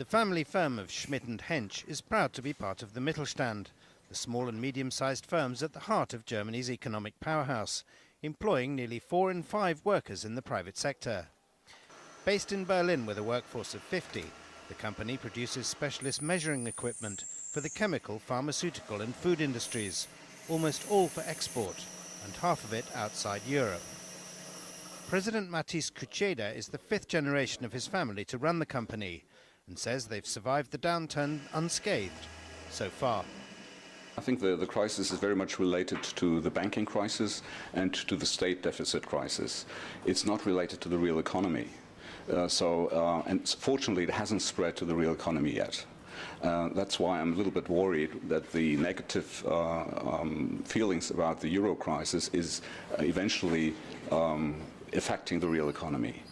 The family firm of Schmidt and Hensch is proud to be part of the Mittelstand, the small and medium-sized firms at the heart of Germany's economic powerhouse, employing nearly 4 in 5 workers in the private sector. Based in Berlin with a workforce of 50, the company produces specialist measuring equipment for the chemical, pharmaceutical and food industries, almost all for export, and half of it outside Europe. President Matthias Kucheda is the 5th generation of his family to run the company and says they've survived the downturn unscathed so far. I think the crisis is very much related to the banking crisis and to the state deficit crisis. It's not related to the real economy. And fortunately it hasn't spread to the real economy yet. That's why I'm a little bit worried that the negative feelings about the euro crisis is eventually affecting the real economy.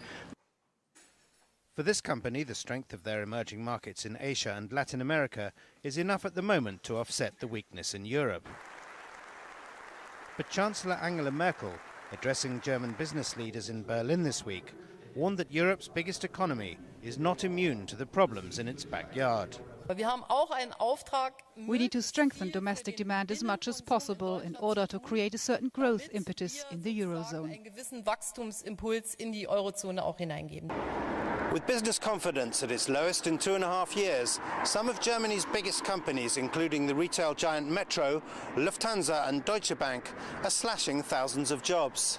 For this company, the strength of their emerging markets in Asia and Latin America is enough at the moment to offset the weakness in Europe. But Chancellor Angela Merkel, addressing German business leaders in Berlin this week, warned that Europe's biggest economy is not immune to the problems in its backyard. We need to strengthen domestic demand as much as possible in order to create a certain growth impetus in the Eurozone. With business confidence at its lowest in 2.5 years, some of Germany's biggest companies, including the retail giant Metro, Lufthansa and Deutsche Bank, are slashing thousands of jobs.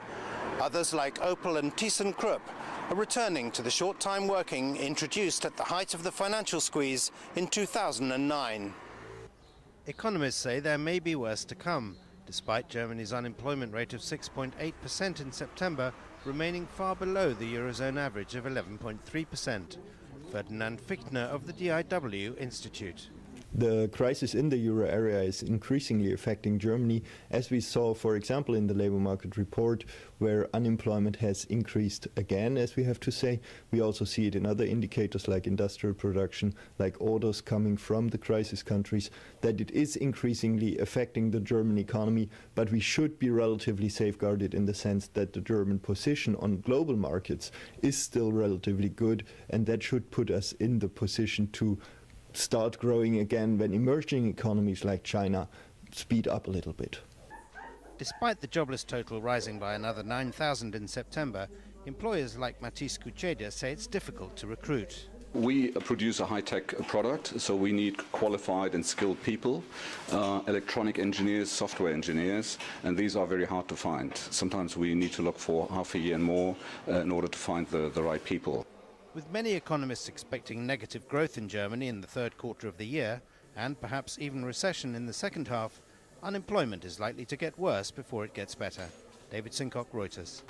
Others like Opel and ThyssenKrupp are returning to the short-time working introduced at the height of the financial squeeze in 2009. Economists say there may be worse to come, despite Germany's unemployment rate of 6.8% in September remaining far below the Eurozone average of 11.3%. Ferdinand Fichtner of the DIW Institute. The crisis in the euro area is increasingly affecting Germany, as we saw, for example, in the labor market report, where unemployment has increased again, as we have to say. We also see it in other indicators like industrial production, like orders coming from the crisis countries, that it is increasingly affecting the German economy, but we should be relatively safeguarded in the sense that the German position on global markets is still relatively good, and that should put us in the position to start growing again when emerging economies like China speed up a little bit. Despite the jobless total rising by another 9,000 in September, employers like Matthias Kucheda say it's difficult to recruit. We produce a high-tech product, so we need qualified and skilled people, electronic engineers, software engineers, and these are very hard to find. Sometimes we need to look for half a year and more in order to find the right people. With many economists expecting negative growth in Germany in the third quarter of the year, and perhaps even recession in the second half, unemployment is likely to get worse before it gets better. David Sincock, Reuters.